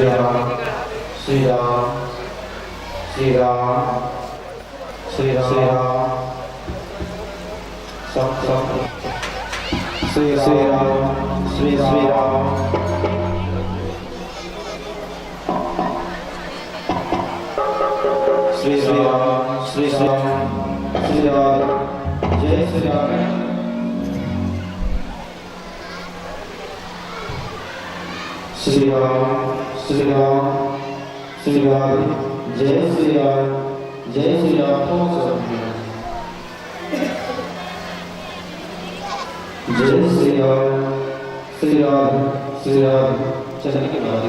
Ram, Sri Ram, Sri Ram, Sri Ram, Sri Ram, Sam Sam, Sri Ram, Sri Ram, Sri Ram, Sri Ram, Sri Ram, Jai Sri Ram. Sri Ram, Sri Ram, Sri Ram, Jai Sri Ram, Jai Sri Ram. Jai Sri Ram, Sri Ram, Sri Ram. चलने के बाद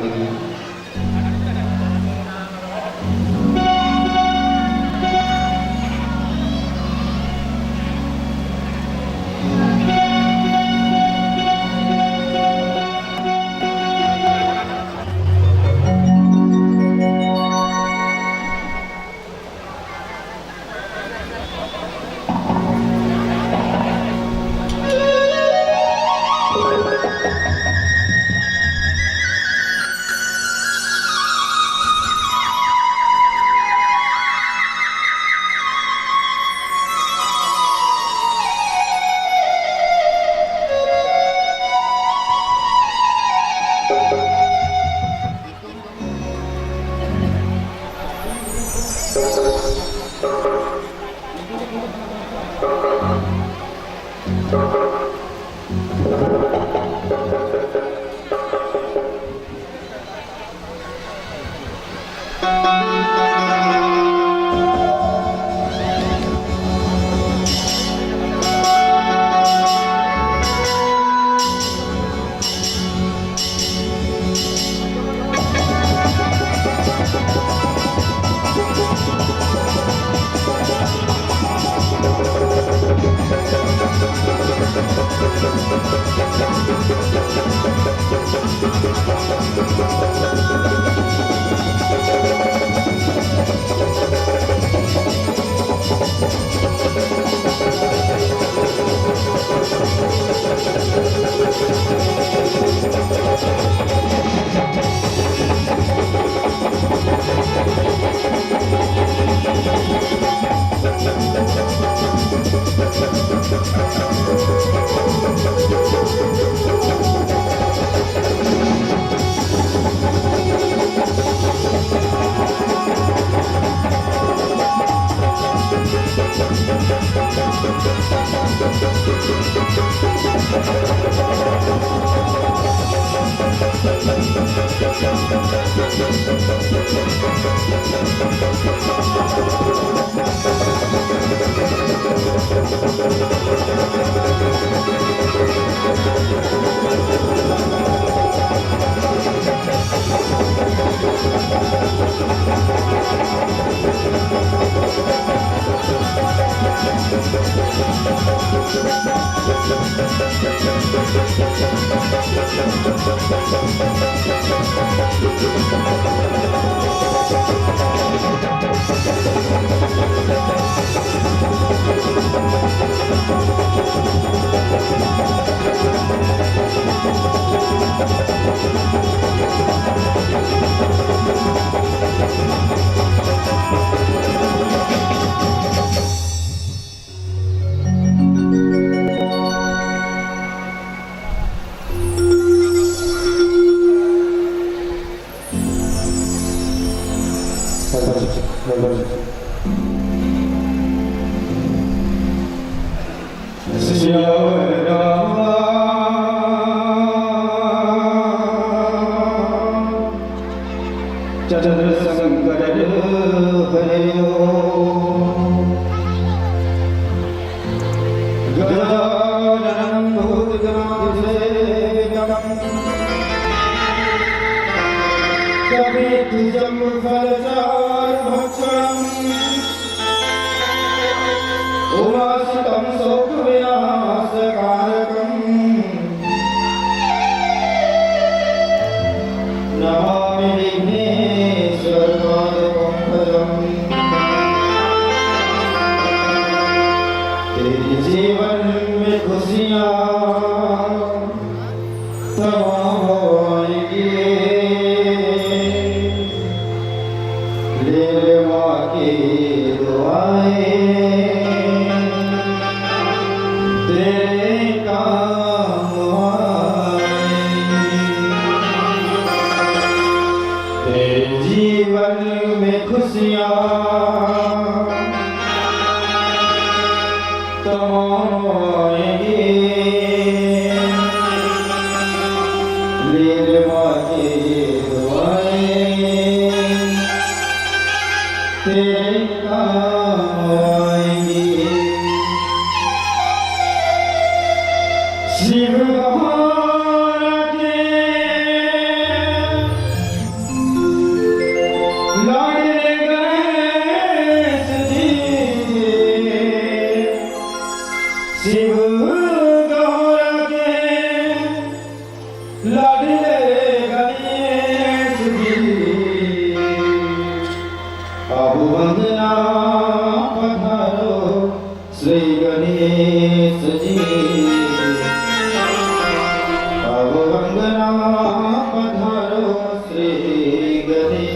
तमाम होएंगे। Leer मांगे दुआएं तेरे काम आएंगी। शिव बहारा के लाडले गणेश जी, शिव गौरा के लाडले गणेश जी, अब वंदना पधारो श्री गणेश जी, अब वंदना पधारो श्री गणेश।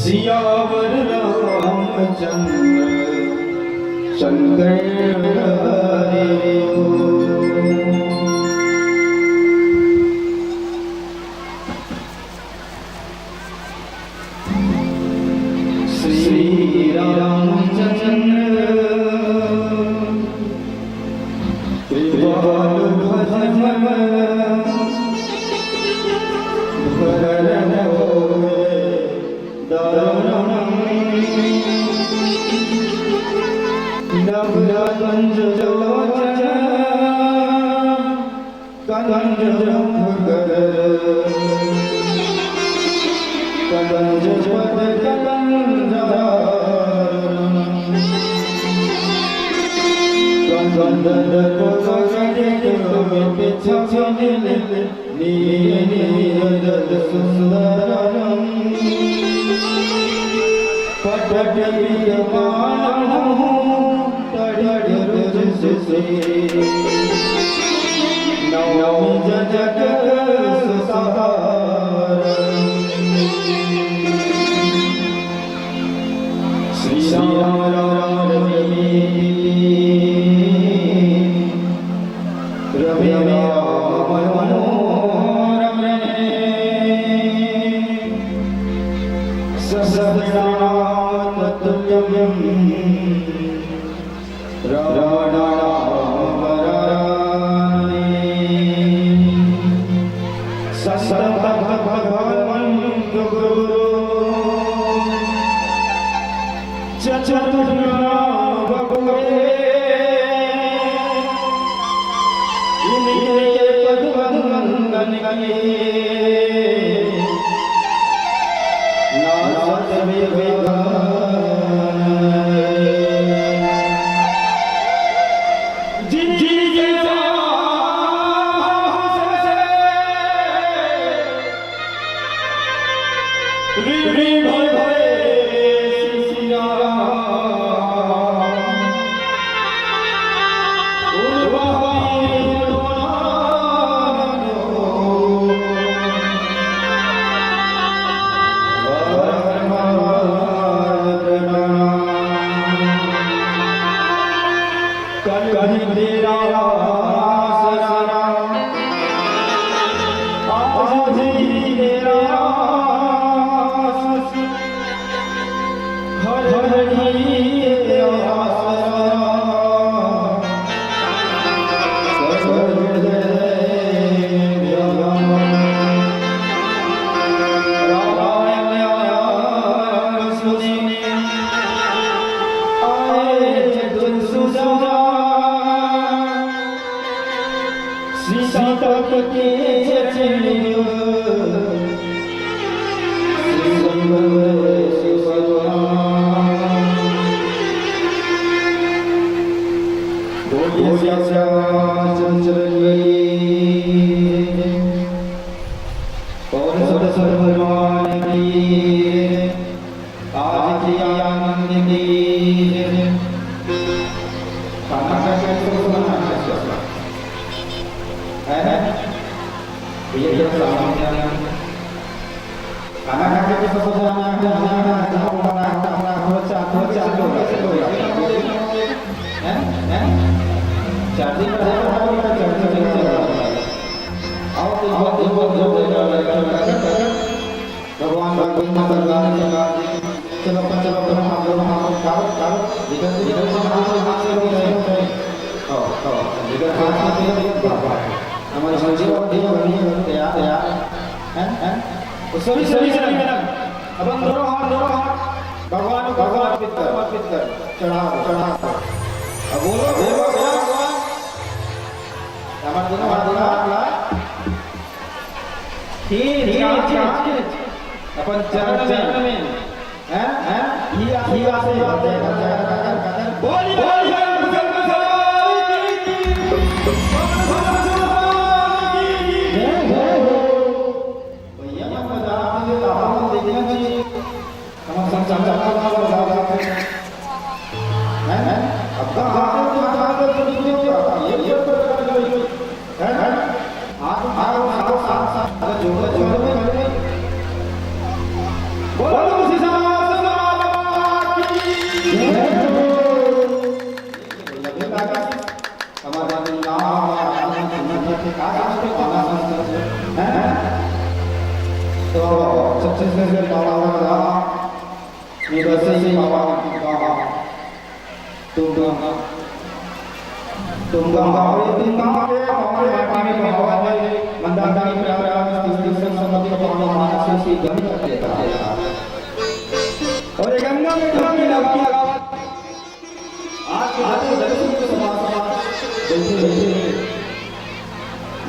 सियावर रामचंद्र शंकर हरे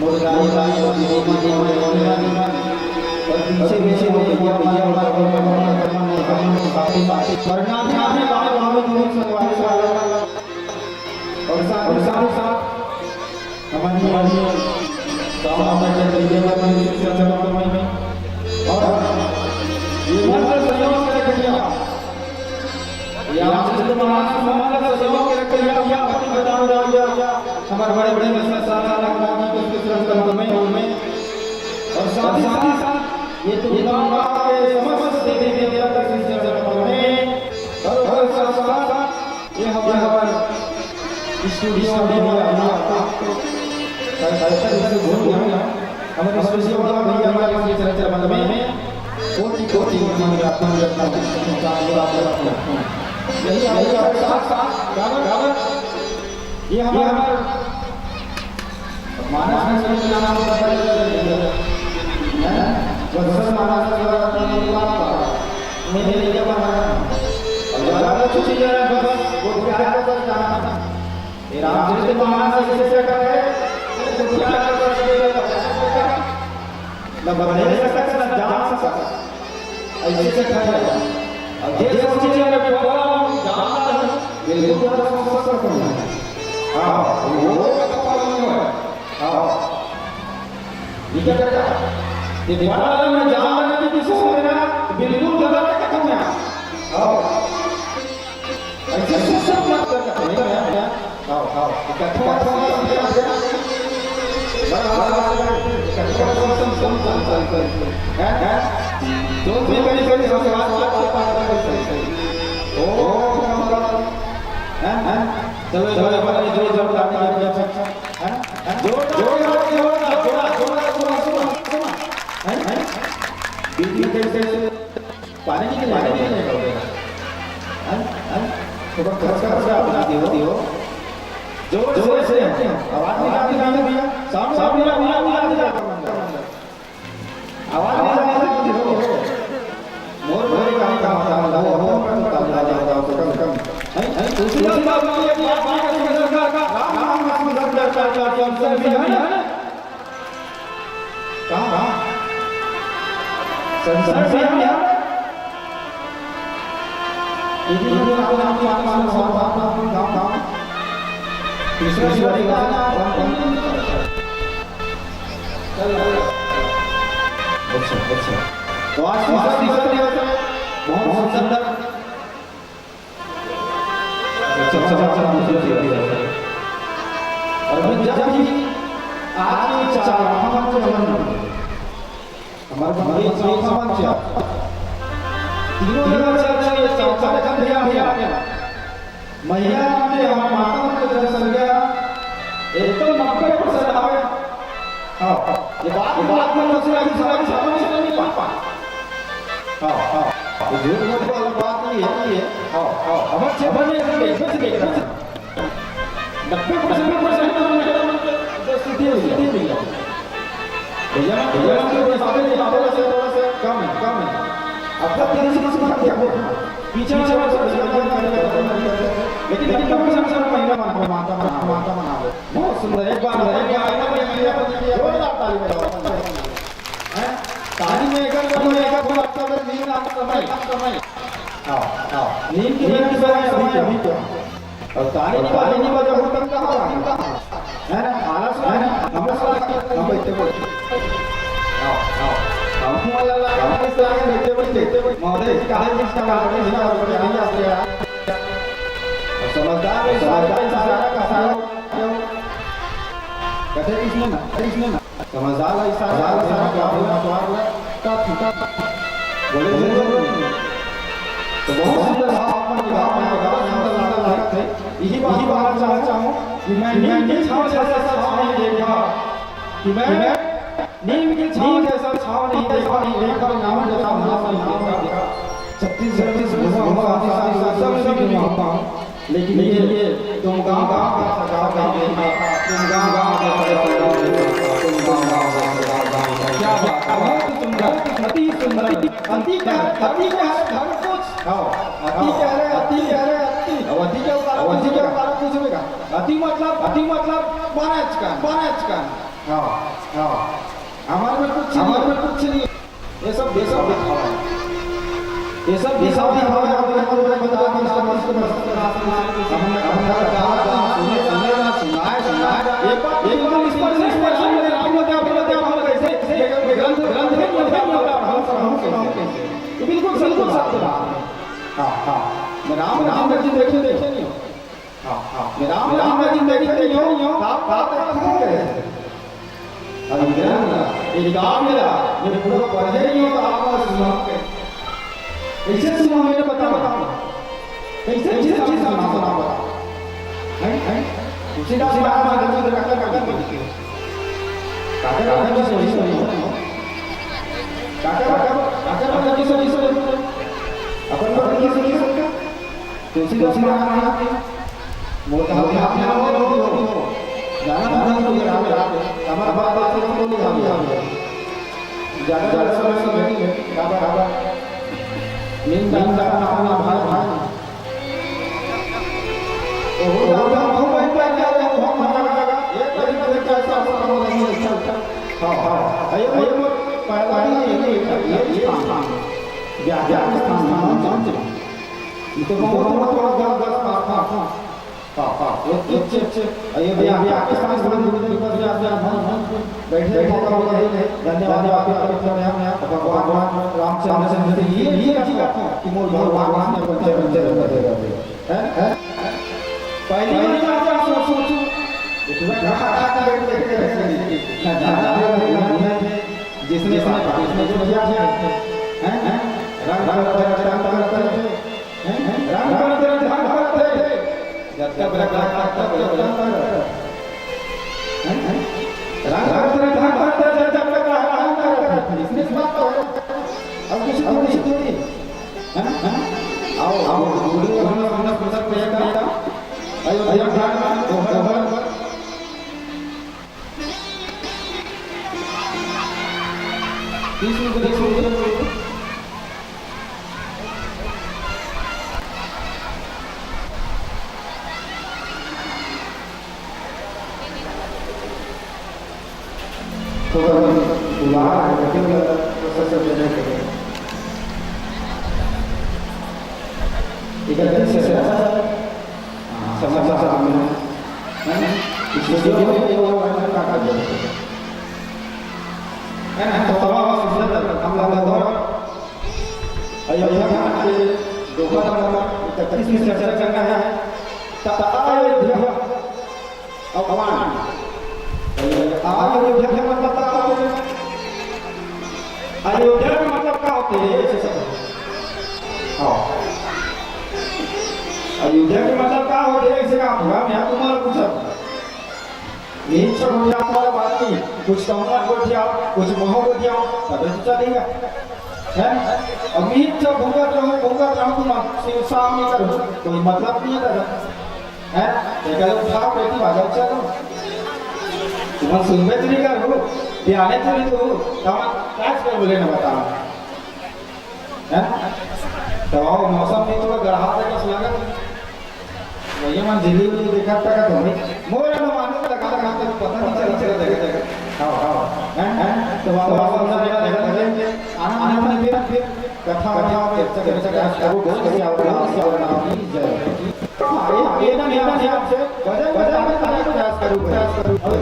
मुर्गाई गाई और दीदी और पीछे पीछे वो भैया भैया और काफी बातें करना भी आपने बाहर वहां में दूर संगवारी और साथ हमारी सामने में भैया में और ये मंत्र सहयोग से किया यहाँ से हमारा सहयोग के रख लिया या अपनी बताओ या हमारे बड़े बड़े मसला सारा लगाने के उसके सिर्फ में और साथ ही साथ ये तो गांव के समस्त देवी देवता का सिलसिला में और साथ ये हमारे स्टूडियो में आपको ऐसा भूल गया हमारे स्टूडियो वाला भैया हमारे सिलसिला में कोटि कोटि हमारे आपको यही साथ गावर ये हमारा मानस में नाम होता है वत्सल मानस में मेरे लिए बना और ज्यादा छुट्टी ले रहा बस वो क्या है बस जाना था ये रामचरित मानस से कर रहे तो क्या ना बने सकता ना जान सकता ऐसे से कर रहा अब ये सोच रहे हैं मैं बोला हूं जानता हूं बिल्कुल समझ सकता हूं हां वो का पालन नहीं है हां ये क्या करता ये बड़ा में जानना नहीं किसी को ना बिल्कुल गलत है कहते हैं हां ऐसे सब मत करता नहीं है हां हां इकट्ठा है जो भी कहीं कहीं संवाद ओ हैं चलो चलो अपने जो जब लाते हैं हैं जोड़ हैं बीच कैसे पानी की नहीं हैं थोड़ा खर्च अपना दियो जोर से आवाज निकालते भैया सामने आवाज निकालते हो मोर मोर काम हो कम है दूसरी बात ये कि आप सरकार का राम नाम करता है भी है ना कहां संसार से है ये आपको नाम गांव तीसरा शिवाजी का अच्छा तो आज तीसरा दिवस है बहुत सुंदर और जब भी आज चार हमारे चौथा मंच तीनों जगह चर्चा ये चौथा भैया महिला ने हमारे माता के जनसंख्या एकदम 90% है हां ये बात में दूसरा समझ नहीं पा हां ये झूठ मूठ वाला बात नहीं है हां हम से बने से देख 90% तो स्थिति है भैया के सामने थोड़ा से कम है अब तक किसी क्या पीछे लेकिन महिला माता बना लो बहुत सुंदर एक बार जोरदार ताली बजाओ हैं ताली में एक आपका नींद आपका समय आओ नींद की समय अभी तो और ताली नहीं बजा हो तब कहां है ना आलस है ना हम बैठे आओ हम वाला हम इस आगे बैठे महोदय कहां जिसका आपने नहीं आते समझदार सारा का सारा क्यों कहते इसमें ना समझदार सारा का बोले तो बहुत सुंदर अपन गांव में थे यही बात चाहता हूं कि मैं नीम की छांव जैसा छांव नहीं देखा कि मैं नीम की छांव जैसा छांव नहीं देखा नाम जैसा नहीं देखा 36 घुमा लेकिन ये तुम गांव का सरकार का तुम गांव क्या बात सुंदर अति सुंदर अति क्या है घर कुछ अति क्या है अति अवधि क्या उतारा कुछ होगा अति मतलब 5 का हाँ हाँ हमारे में कुछ नहीं ये सब दिखावा है ये सब दिखावा है हमें बता सुनाए एक बात एकदम स्पष्ट राम ने क्या हम कैसे ग्रंथ है बिल्कुल सत्य बात हाँ हाँ मैं राम जी देखे नहीं हाँ हाँ मैं राम जी देखे नहीं हूँ बात अभी ये काम मेरा ये पूरा पढ़े नहीं हो आप कैसे सुना मैंने बता कैसे चीज सुना बता हैं सीधा आप गलती करके काका की सोच काका की सोच अपन को की सोच तो सीधा मोटा आपने हो जाना तो ये हमारा बात से तो नहीं हम ज्यादा समय नहीं है काबा नींद का अपना भाई तो हो भाई क्या है हम लगा ये तरीका से कैसा हो नहीं अच्छा हां आइए पहला ये काम या काम ये तो बहुत हाँ अच्छे आइए भैया आपके साथ बैठे धन्यवाद भगवान रामचंद्र जी ये कि मोर भगवान ने पहली बार सोचो जिसने जो किया अयोध्या का मतलब क्या होते हैं अयोध्या के मतलब क्या होते हैं इसे कहा होगा मैं तुम्हारा पूछा यही सब हो जाता वाला बात नहीं कुछ कहूँगा बोल दिया कुछ मोह बोल दिया तब तो चलेगा है अमीर जो भूखा रहो तुम सामने करो कोई मतलब नहीं है एक उठाओ बेटी भागा चलो तुम सुनबे तो नहीं करो ध्यान तो नहीं तो क्या कर बोले ना बता है तो मौसम नहीं थोड़ा गढ़ा तक लगा वही मन दिल्ली में देखा था का तुम्हें मोर में मानो लगा तो पता नहीं चला देखा हां हैं तो बाबा ने देखा आना फिर कथा चर्चा करो बोल के आओ ये ना से बजा प्रयास करूं और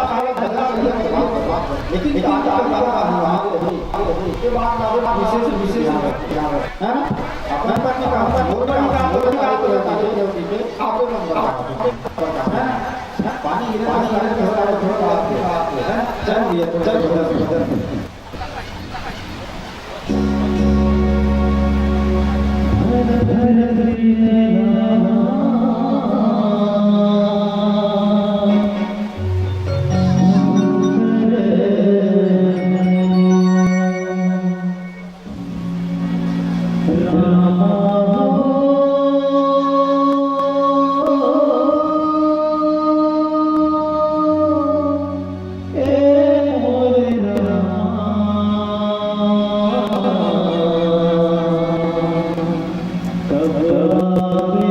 हालत बदला लेकिन के बाद विशेष है ना अपना पर नहीं काम बहुत बड़ी काम आप पानी गिरे थोड़ा चल दिए तो चल कब